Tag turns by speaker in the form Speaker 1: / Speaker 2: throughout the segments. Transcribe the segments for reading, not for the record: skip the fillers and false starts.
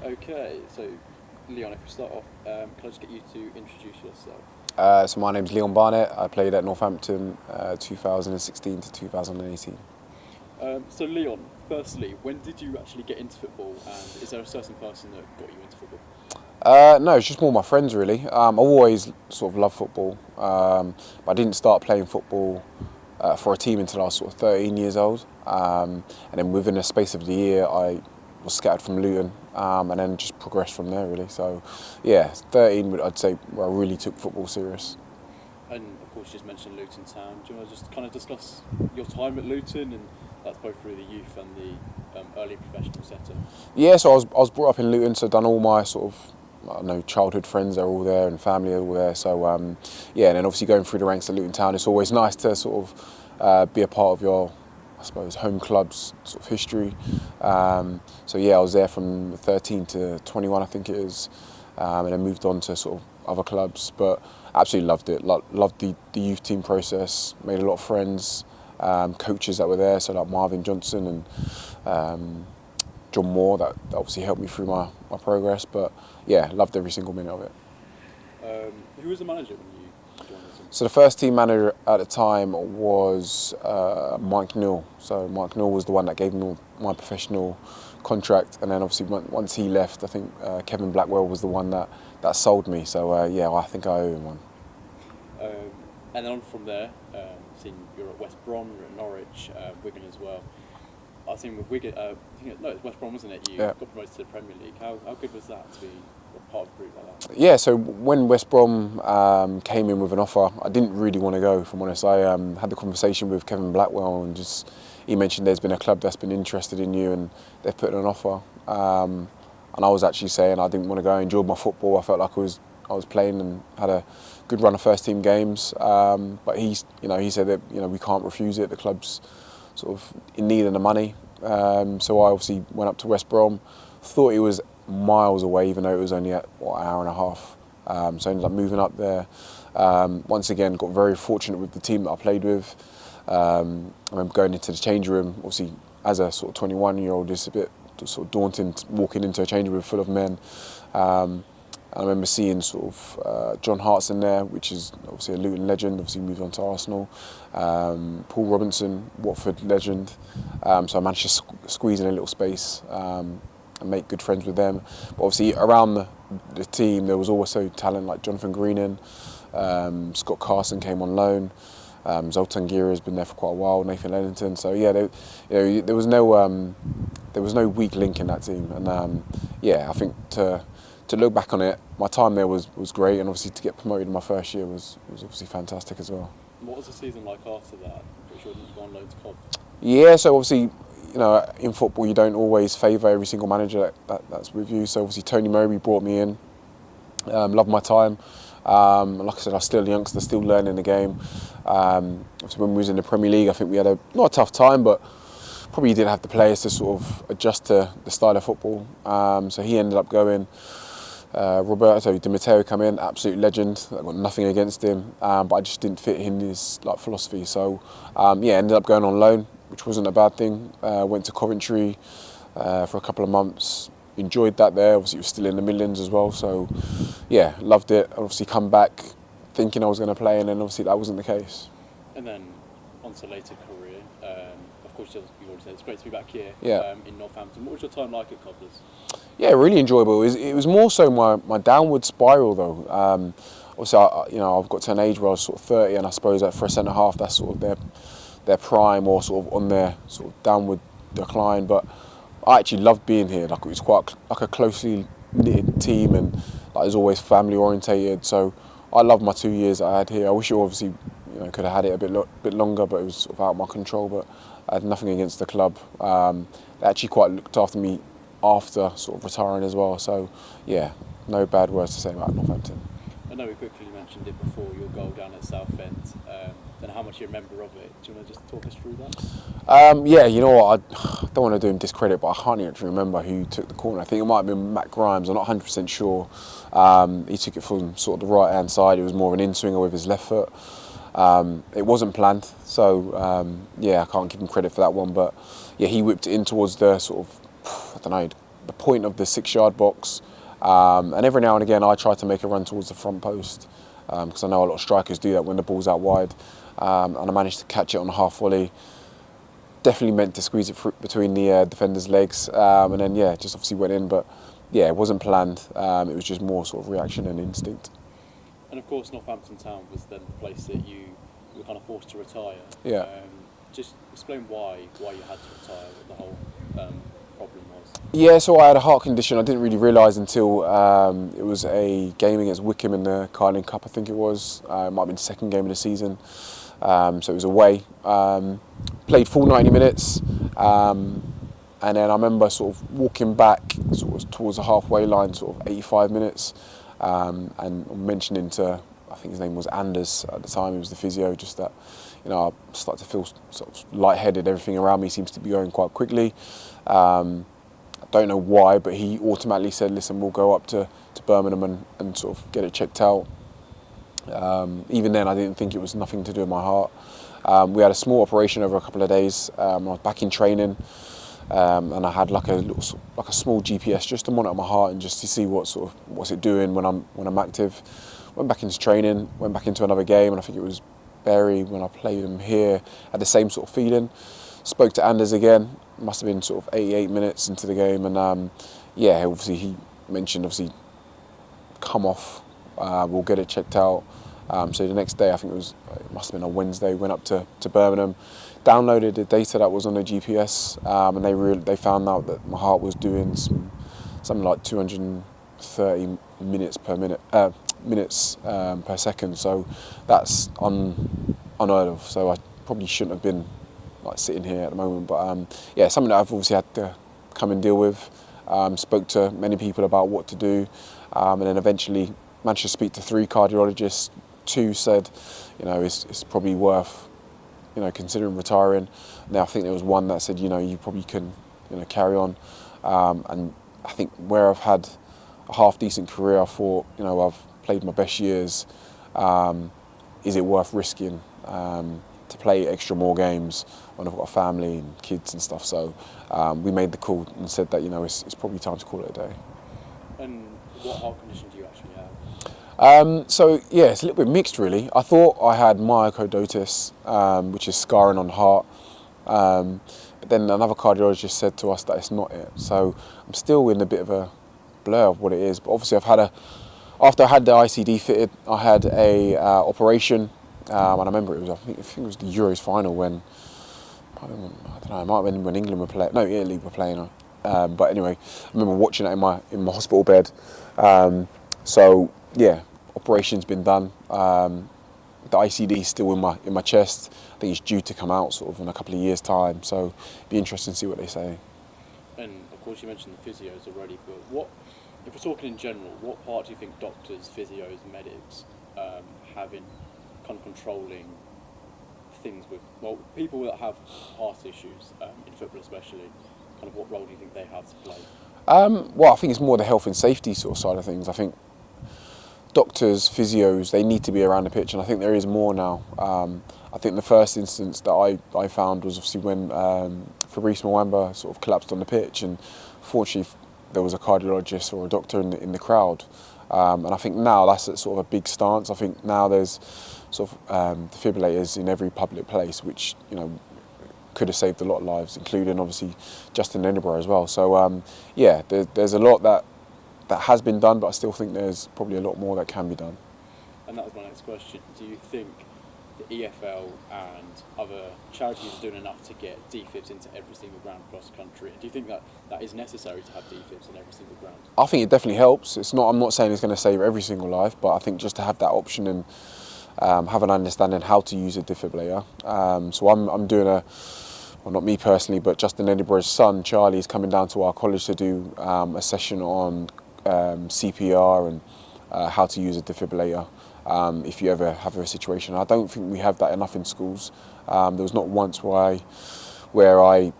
Speaker 1: Okay, so Leon, if we start off, can I just get you to introduce yourself?
Speaker 2: So my name's Leon Barnett. I played at Northampton 2016 to 2018.
Speaker 1: So Leon, firstly, when did you actually get into football, and is there a certain person that got you into football?
Speaker 2: No, it's just more my friends really. I've always sort of loved football, but I didn't start playing football for a team until I was sort of 13 years old. And then within a space of the year, I was scattered from Luton, and then just progressed from there really. So, yeah, 13, I'd say, where I really took football serious.
Speaker 1: And of course, you just mentioned Luton Town. Do you want to just kind of discuss your time at Luton, and that's both through the youth and the early professional setup?
Speaker 2: Yeah, so I was brought up in Luton, so done all my sort of, I don't know, childhood friends are all there and family are all there. So yeah, and then obviously going through the ranks at Luton Town, it's always nice to sort of be a part of your, I suppose, home club's sort of history. So yeah, I was there from 13 to 21, I think it is, and then moved on to sort of other clubs. But absolutely loved it. Loved the youth team process. Made a lot of friends, coaches that were there, so like Marvin Johnson and John Moore, that obviously helped me through my progress. But yeah, loved every single minute of it.
Speaker 1: Who was the manager when you joined Luton?
Speaker 2: So the first team manager at the time was Mike Newell. So Mike Newell was the one that gave me my professional contract, and then obviously once he left, I think Kevin Blackwell was the one that sold me. So yeah, I think I owe him one.
Speaker 1: And then on from there, seen you're at West Brom, you're at Norwich, Wigan as well. I've seen with Wigan, I think it was West Brom, wasn't it? You
Speaker 2: Yeah.
Speaker 1: got promoted to the Premier League. How good was that to be part of a group like that?
Speaker 2: Yeah, so when West Brom came in with an offer, I didn't really want to go, if I'm honest. I had the conversation with Kevin Blackwell, and just he mentioned there's been a club that's been interested in you and they've put in an offer. And I was actually saying I didn't want to go. I enjoyed my football. I felt like I was playing and had a good run of first team games. But he said that we can't refuse it. The club's sort of in need of the money. So I obviously went up to West Brom. Thought it was miles away, even though it was only at an hour and a half. So I ended up moving up there. Once again, got very fortunate with the team that I played with. I remember going into the change room. Obviously, as a sort of 21-year-old, it's a bit sort of daunting walking into a change room full of men. I remember seeing sort of John Hartson there, which is obviously a Luton legend, obviously moved on to Arsenal. Paul Robinson, Watford legend. So I managed to squeeze in a little space and make good friends with them. But obviously around the team there was also talent like Jonathan Greenan, Scott Carson came on loan. Zoltan Gira has been there for quite a while, Nathan Lennington. So yeah, there was no weak link in that team. And yeah, I think to look back on it, my time there was great, and obviously to get promoted in my first year was obviously fantastic as well.
Speaker 1: What was the season like after that? I'm pretty sure you gone loan to Cov.
Speaker 2: Yeah, so obviously, in football you don't always favour every single manager that's with you. So obviously Tony Mowbray brought me in, loved my time. Like I said, I was still a youngster, still learning the game. Obviously when we was in the Premier League, I think we had not a tough time, but probably didn't have the players to sort of adjust to the style of football. So he ended up going. Roberto Di Matteo come in, absolute legend. I got nothing against him, but I just didn't fit in his philosophy. So yeah, ended up going on loan, which wasn't a bad thing. Went to Coventry for a couple of months. Enjoyed that there. Obviously, it was still in the Midlands as well. So yeah, loved it. Obviously, come back thinking I was going to play, and then obviously that wasn't the case.
Speaker 1: And then on to later career. Of course, you already said it's great to be back here in Northampton. What was your time like at Cobblers?
Speaker 2: Yeah, really enjoyable. It was more so my downward spiral though. Obviously, I've got to an age where I was sort of 30, and I suppose that for a centre half, that's sort of their prime, or sort of on their sort of downward decline. But I actually loved being here. Like, it was quite like a closely knitted team, and like, it was always family orientated. So I loved my 2 years that I had here. I wish it obviously could have had it a bit longer, but it was sort of out of my control. But I had nothing against the club. They actually quite looked after me after sort of retiring as well. So yeah, no bad words to say about Northampton.
Speaker 1: I know we quickly mentioned it before, your goal down at Southend. Don't know how much you remember of it. Do you want to just talk us through that?
Speaker 2: Yeah, you know what, I don't want to do him discredit, but I can't actually remember who took the corner. I think it might have been Matt Grimes, I'm not 100% sure. He took it from sort of the right hand side. It was more of an in-swinger with his left foot. It wasn't planned, so yeah, I can't give him credit for that one. But yeah, he whipped it in towards the sort of, I don't know, the point of the 6-yard box, and every now and again I try to make a run towards the front post because I know a lot of strikers do that when the ball's out wide, and I managed to catch it on a half volley. Definitely meant to squeeze it between the defender's legs, and then just obviously went in, but it wasn't planned. It was just more sort of reaction and instinct.
Speaker 1: And of course, Northampton Town was then the place that you were kind of forced to retire.
Speaker 2: Yeah.
Speaker 1: Just explain why you had to retire, what the whole problem was.
Speaker 2: Yeah, so I had a heart condition. I didn't really realise until it was a game against Wickham in the Carling Cup, I think it was. It might have been the second game of the season. So it was away. Played full 90 minutes. And then I remember sort of walking back sort of towards the halfway line, sort of 85 minutes. And mentioning to, I think his name was Anders at the time, he was the physio, just that, I started to feel sort of lightheaded. Everything around me seems to be going quite quickly. I don't know why, but he automatically said, listen, we'll go up to Birmingham and sort of get it checked out. Even then, I didn't think it was nothing to do with my heart. We had a small operation over a couple of days. I was back in training, and I had like a small GPS just to monitor my heart and just to see what's it doing when I'm active. Went back into training, went back into another game, and I think it was Bury when I played him here. Had the same sort of feeling. Spoke to Anders again. Must have been sort of 88 minutes into the game, and obviously he mentioned come off. We'll get it checked out. So the next day, I think it must have been a Wednesday, went up to Birmingham, downloaded the data that was on the GPS, and they found out that my heart was doing something like 230 minutes per second. So that's unheard of. So I probably shouldn't have been sitting here at the moment. But something that I've obviously had to come and deal with. Spoke to many people about what to do, and then eventually managed to speak to 3 cardiologists. 2 said, it's probably worth, considering retiring. Now I think there was 1 that said, you probably can, carry on. And I think where I've had a half decent career, I thought, I've played my best years. Is it worth risking to play extra more games when I've got a family and kids and stuff? So we made the call and said that, it's probably time to call it a day.
Speaker 1: And what heart condition do you actually have?
Speaker 2: It's a little bit mixed really. I thought I had myocarditis, which is scarring on the heart. But then another cardiologist said to us that it's not it. So I'm still in a bit of a blur of what it is. But obviously after I had the ICD fitted, I had a operation. And I remember I think it was the Euros final when, I don't know, it might have been when England were playing, no, Italy were playing. But anyway, I remember watching it in my hospital bed. Operation's been done. The ICD is still in my chest. I think it's due to come out sort of in a couple of years' time. So it'd be interesting to see what they say.
Speaker 1: And of course, you mentioned the physios already, but if we're talking in general, what part do you think doctors, physios, medics have in kind of controlling things with people that have heart issues in football, especially? Kind of what role do you think they have to play?
Speaker 2: I think it's more the health and safety sort of side of things. I think doctors, physios, they need to be around the pitch, and I think there is more now. I think the first instance that I found was obviously when Fabrice Mwamba sort of collapsed on the pitch, and fortunately there was a cardiologist or a doctor in the crowd. And I think now that's sort of a big stance. I think now there's sort of defibrillators in every public place, which could have saved a lot of lives, including obviously Justin Edinburgh as well. So there's a lot that has been done, but I still think there's probably a lot more that can be done.
Speaker 1: And that was my next question. Do you think the EFL and other charities are doing enough to get defibs into every single ground across the country? Do you think that is necessary to have defibs in every single ground? I
Speaker 2: think it definitely helps. I'm not saying it's going to save every single life, but I think just to have that option and have an understanding how to use a defibrillator. So I'm doing not me personally, but Justin Edinburgh's son, Charlie, is coming down to our college to do a session on CPR and how to use a defibrillator if you ever have a situation. I don't think we have that enough in schools. There was not once where I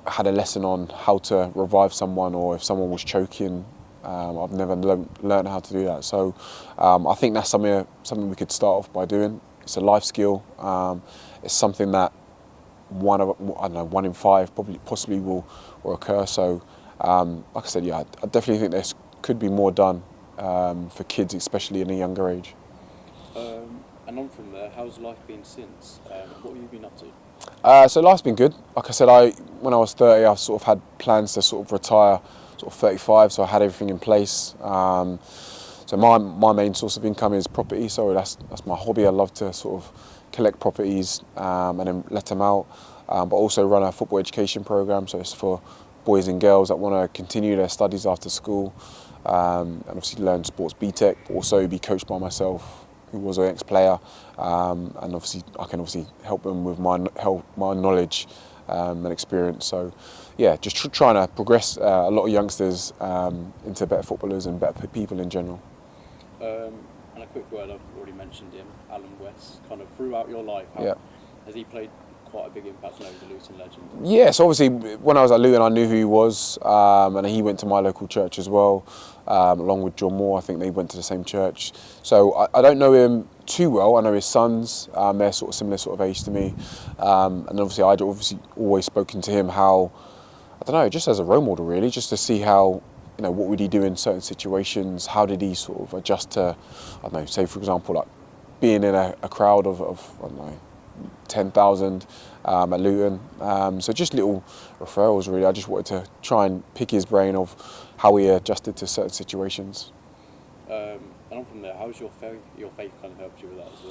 Speaker 2: had a lesson on how to revive someone, or if someone was choking. I've never learned how to do that. So I think that's something we could start off by doing. It's a life skill. It's something that 1 in 5 possibly will occur. So Like I said, yeah, I definitely think there could be more done for kids, especially in a younger age.
Speaker 1: And on from there, how's life been since? What have you been up to?
Speaker 2: So life's been good. Like I said, when I was 30, I sort of had plans to sort of retire, sort of 35. So I had everything in place. So my main source of income is property. So that's my hobby. I love to sort of collect properties and then let them out. But also run a football education program. So it's for boys and girls that want to continue their studies after school, and obviously learn sports BTEC. But also be coached by myself, who was an ex-player, and obviously I can help them with my knowledge and experience. So yeah, just trying to progress a lot of youngsters into better footballers and better people in general.
Speaker 1: And a quick word, I've already mentioned him, Alan West. Kind of throughout your life, has he played quite a big impact? I know he's a Luton legend.
Speaker 2: Yeah, so obviously when I was at Luton I knew who he was, and he went to my local church as well, along with John Moore. I think they went to the same church. So I don't know him too well. I know his sons, they're sort of similar sort of age to me, and obviously I'd always spoken to him how, I don't know, just as a role model really, just to see how, what would he do in certain situations, how did he sort of adjust to, I don't know, say for example like being in a crowd of I don't know, 10,000 at Luton. So just little referrals really. I just wanted to try and pick his brain of how he adjusted to certain situations.
Speaker 1: And on from there, how's your faith kind of helped you with that as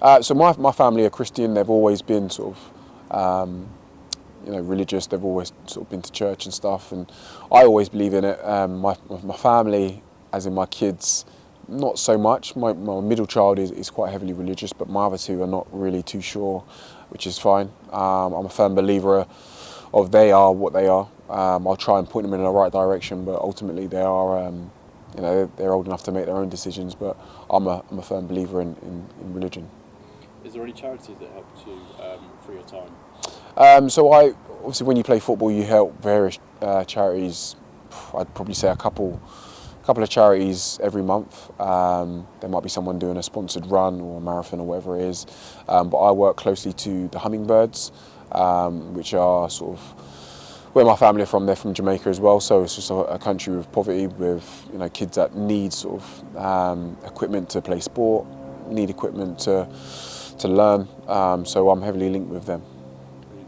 Speaker 1: well?
Speaker 2: So my family are Christian. They've always been sort of religious. They've always sort of been to church and stuff, and I always believe in it. My family, as in my kids, not so much. My middle child is quite heavily religious, but my other two are not really too sure, which is fine. I'm a firm believer of they are what they are. I'll try and point them in the right direction, but ultimately they are, they're old enough to make their own decisions. But I'm a firm believer in religion.
Speaker 1: Is there any charities that helped you through your time?
Speaker 2: So obviously when you play football, you help various charities. I'd probably say a couple of charities every month. There might be someone doing a sponsored run or a marathon or whatever it is. But I work closely to the Hummingbirds, which are sort of where my family are from. They're from Jamaica as well, so it's just a country with poverty, with kids that need sort of equipment to play sport, need equipment to learn. So I'm heavily linked with them.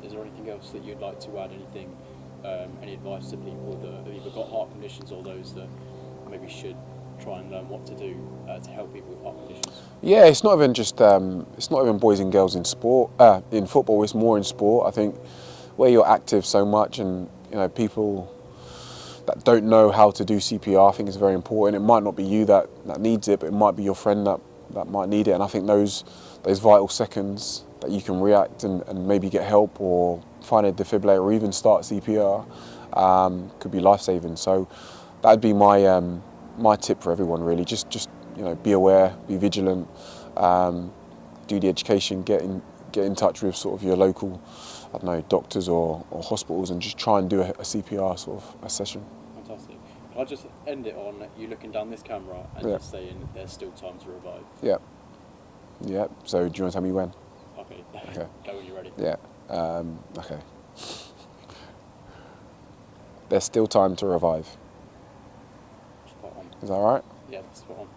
Speaker 1: Is there anything else that you'd like to add? Any advice to people that have either got heart conditions or those that maybe should try and learn what to do to help people with heart conditions?
Speaker 2: Yeah, it's not even just it's not even boys and girls in sport. In football, it's more in sport. I think where you're active so much, and people that don't know how to do CPR, I think is very important. It might not be you that needs it, but it might be your friend that might need it. And I think those vital seconds that you can react and maybe get help or find a defibrillator or even start CPR could be life-saving. So that'd be my tip for everyone really. Just be aware, be vigilant, do the education, get in touch with sort of your local, I don't know, doctors or hospitals, and just try and do a CPR sort of a session.
Speaker 1: Fantastic. Can I just end it on you looking down this camera and just saying there's still time to revive?
Speaker 2: Yeah. Yeah. So do you want to tell me when?
Speaker 1: Okay.
Speaker 2: Okay.
Speaker 1: Go when you're ready.
Speaker 2: Yeah. Okay. There's still time to revive.
Speaker 1: Spot on.
Speaker 2: Is that all right?
Speaker 1: Yeah, spot on.